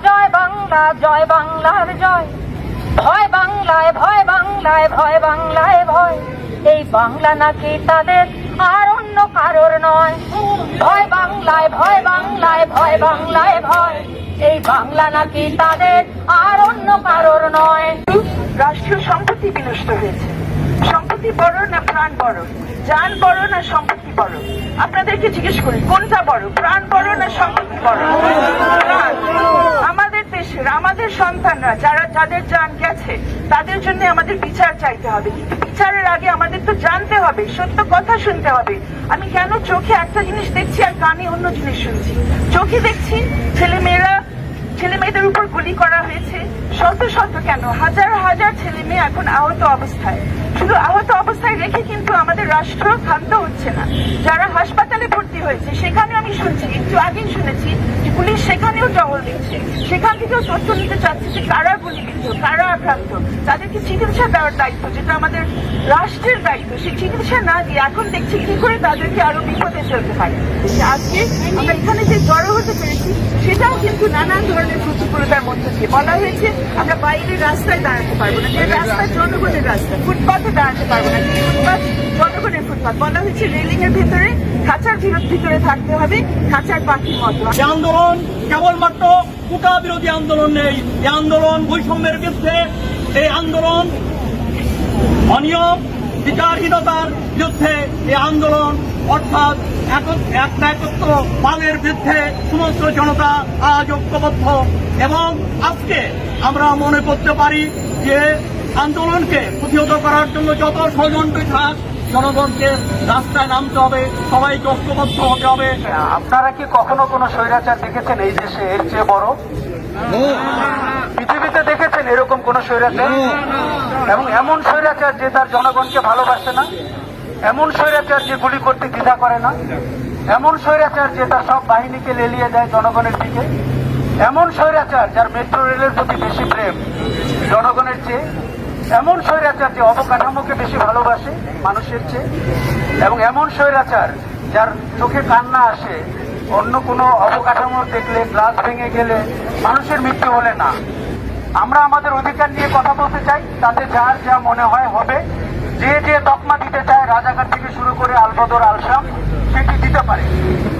জয় বাংলা, জয় বাংলার জয়। ভয় বাংলায়, ভয় বাংলায়, ভয় বাংলায় ভয়। এই বাংলা নাকি তাদের আর অন্য কারোর নয়। ভয় বাংলায়, ভয় বাংলায়, ভয় বাংলায় ভয়। এই বাংলা নাকি তাদের আর অন্য কারোর নয়। রাষ্ট্রীয় সম্পত্তি বিনষ্ট হয়েছে। সম্পত্তি বড় না প্রাণ বড়? জান বড় না সম্পত্তি বড়? আপনাদেরকে জিজ্ঞেস করি, কোনটা বড়, প্রাণ বড় না সম্পত্তি বড়? প্রাণ। আমাদের দেশের, আমাদের সন্তানরা যাদের জান গেছে, তাদের জন্য আমাদের বিচার চাইতে হবে। কিন্তু বিচারের আগে আমাদের তো জানতে হবে, সত্য কথা শুনতে হবে। আমি কেন চোখে একটা জিনিস দেখছি আর কানে অন্য জিনিস শুনছি? চোখে দেখছি ছেলে মেয়েদের উপর গুলি করা হয়েছে, শত শত কেন হাজার হাজার ছেলে মেয়ে এখন আহত অবস্থায়। শুধু আহত অবস্থায় রেখে কিন্তু আমাদের রাষ্ট্র ক্ষান্ত হচ্ছে না। যারা হাসপাতালে ভর্তি হয়েছে সেখানে আমি শুনছি, একটু আগেই শুনেছি যে পুলিশ সেখানেও টহল দিচ্ছে, সেখান থেকেও তথ্য নিতে চাচ্ছে যে কারা গুলিবিদ্ধ, কারা আক্রান্ত, তাদেরকে চিকিৎসা দেওয়ার দায়িত্ব, যেটা আমাদের রাষ্ট্রের দায়িত্ব। সেই চিকিৎসা না দিয়ে এখন দেখছি কি করে তাদেরকে আরো বিপদে ফেলতে পারে। আজকে আমরা এখানে যে জড়ো হতে পেরেছি সেটাও কিন্তু নানান ধরনের প্রতিকূলতার মধ্যে দিয়ে। বলা হয়েছে আমরা বাইরে রাস্তায় দাঁড়াতে পারবো না, যে রাস্তা জনগণের রাস্তা, ফুটপাথে দাঁড়াতে পারবো না, ফুটপাথ জনগণের ফুটপাথ। বলা হয়েছে রেলিং এর ভিতরে, খাঁচার ভিতরে থাকতে হবে, খাঁচার পাখির মতো। আন্দোলন কেবলমাত্র কোটা বিরোধী আন্দোলন নেই, এই আন্দোলন বৈষম্যের বিরুদ্ধে, এই আন্দোলন অনিয়ম বিচারহীনতার বিরুদ্ধে, এই আন্দোলন অর্থাৎ একত্র পালের বিরুদ্ধে সমস্ত জনতা আজ ঐক্যবদ্ধ। এবং আজকে আমরা মনে করতে পারি যে আন্দোলনকে প্রতিহত করার জন্য যত ষড়যন্ত্র থাক, জনগণকে রাস্তায় নামতে হবে, সবাইকে ঐক্যবদ্ধ হতে হবে। আপনারা কি কখনো কোনো স্বৈরাচার দেখেছেন এই দেশে এর চেয়ে বড়? পৃথিবীতে দেখেছেন এরকম কোন স্বৈরাচার? এবং এমন স্বৈরাচার যে তার জনগণকে ভালোবাসে না, এমন স্বৈরাচার যে গুলি করতে দ্বিধা করে না, এমন স্বৈরাচার যে তার সব বাহিনীকে লেলিয়ে দেয় জনগণের দিকে, এমন স্বৈরাচার যার মেট্রো রেলের প্রতি বেশি প্রেম জনগণের চেয়ে, এমন স্বৈরাচার যে অবকাঠামোকে বেশি ভালোবাসে মানুষের চেয়ে, এবং এমন স্বৈরাচার যার চোখে কান্না আসে অন্য কোনো অবকাঠামো দেখলে, গ্লাস ভেঙে গেলে, মানুষের মৃত্যু হলে না। আমরা আমাদের অধিকার নিয়ে কথা বলতে চাই, তাতে যার যা মনে হয় হবে। যে তকমা দিতে চায়, রাজাকার থেকে শুরু করে আলবদর আলশাম, সেটি দিতে পারে।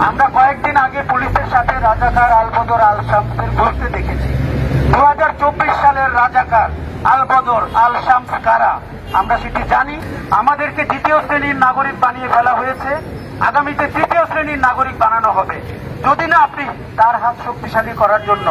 আমরা কয়েকদিন আগে পুলিশের সাথে রাজাকার, আলবদর, আলশামসের ঘুরতে দেখেছি। 2024 সালের রাজাকার, আলবদর, আলশামস কারা আমরা সেটি জানি। আমাদেরকে দ্বিতীয় শ্রেণীর নাগরিক বানিয়ে ফেলা হয়েছে, আগামীতে তৃতীয় শ্রেণীর নাগরিক বানানো হবে যদি না আপনি তার হাত শক্তিশালী করার জন্য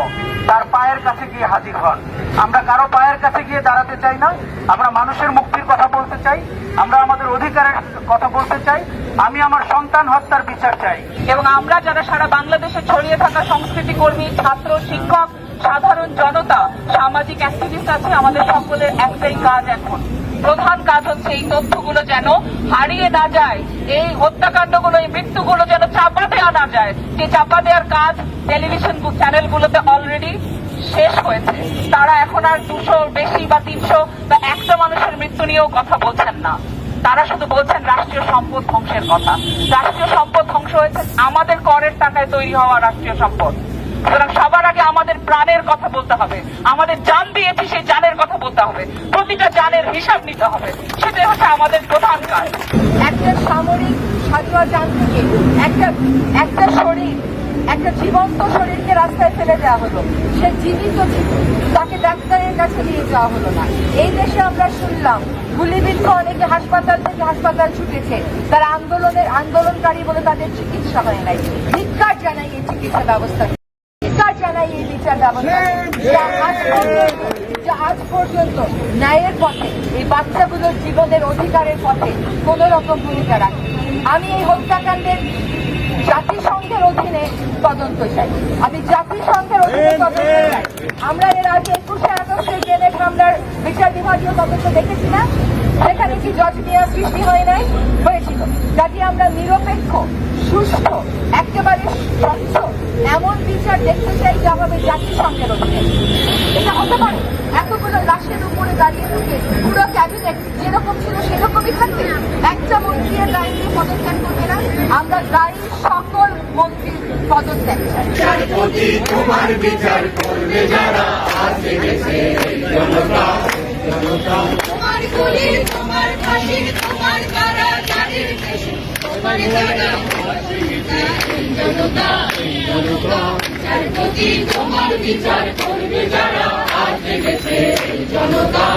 তার পায়ের কাছে গিয়ে হাজির হন। আমরা কারো পায়ের কাছে গিয়ে দাঁড়াতে চাই না, আমরা মানুষের মুক্তির কথা বলতে চাই, আমরা আমাদের অধিকারের কথা বলতে চাই। আমি আমার সন্তান হত্যার বিচার চাই। এবং আমরা যারা সারা বাংলাদেশে ছড়িয়ে থাকা সংস্কৃতি কর্মী, ছাত্র, শিক্ষক, সাধারণ জনতা, সামাজিক অ্যাক্টিভিস্ট আছে, আমাদের সকলের একটাই কাজ, এখন প্রধান কাজ হচ্ছে এই তথ্যগুলো যেন হারিয়ে না যায়, এই হত্যাকাণ্ডগুলো, এই মৃত্যুগুলো যেন চাপা দেওয়া না যায়। যে চাপা দেওয়ার কাজ টেলিভিশন চ্যানেলগুলোতে অলরেডি শেষ হয়েছে। তারা এখন আর 200 বেশি বা 300 বা 100 মানুষের মৃত্যু নিয়েও কথা বলছেন না, তারা শুধু বলছেন রাষ্ট্রীয় সম্পদ ধ্বংসের কথা। রাষ্ট্রীয় সম্পদ ধ্বংস হয়েছে আমাদের করের টাকায় তৈরি হওয়া রাষ্ট্রীয় সম্পদ। সুতরাং সবার আগে আমাদের প্রাণের কথা বলতে হবে, আমাদের জান দিয়েছি সেই জানের কথা বলতে হবে, প্রতিটা জানের হিসাব নিতে হবে, সেটাই হচ্ছে আমাদের প্রধান কাজ। একটা সামরিক সাজোয়া জান থেকে একটা শরীর, একটা জীবন্ত শরীরকে রাস্তায় ফেলে দেওয়া হলো, সে জীবিত ছিল, তাকে ডাক্তারের কাছে নিয়ে যাওয়া হলো না। এই দেশে আমরা শুনলাম গুলিবিদ্ধ অনেকে হাসপাতাল থেকে হাসপাতাল ছুটেছে, তারা আন্দোলনকারী বলে তাদের চিকিৎসা হয় নাই। ধিক্কার জানাই এই চিকিৎসা ব্যবস্থা, ধিক্কার জানাই এই বিচার ব্যবস্থা, আজ পর্যন্ত ন্যায়ের পথে, এই বাচ্চাগুলোর জীবনের অধিকারের পথে কোন রকম ভূমিকা রাখে। আমি এই হত্যাকাণ্ডের জাতিসংঘের অধীনে তদন্ত চাই, আমি জাতিসংঘের অধীনে তদন্ত চাই। আমরা এর আগে 21শে আগস্টের জেনেভ হামলার বিচার বিভাগীয় তদন্ত দেখেছি না? সেখানে কি জজ মিয়া সৃষ্টি হয় নাই? হয়েছিল। কাজে আমরা নিরপেক্ষ, সুষ্ঠু, একেবারে স্বচ্ছ এমন বিচার দেখতে চাই যা হবে জাতিসংঘের অধীনে। এটা হতে পারে এতগুলো লাশের উপরে দাঁড়িয়ে থেকে পুরো ক্যাবিনেট যেরকম ছিল সেরকমই থাকবে, একটা মন্ত্রীর দায়িত্বে পদত্যাগ করবে না। আমরা দায়ী সকল মন্ত্রী পদত্যাগ চাই। তোমার বিচার করবে যারা আজ জেগেছে জনতা জনতা তোমার গুলির, তোমার ফাঁসির, তোমার কারাগারের দেশে তোমার জনতা যার প্রতি তোমার বিচার করবে যারা আজ জেগেছে জনতা।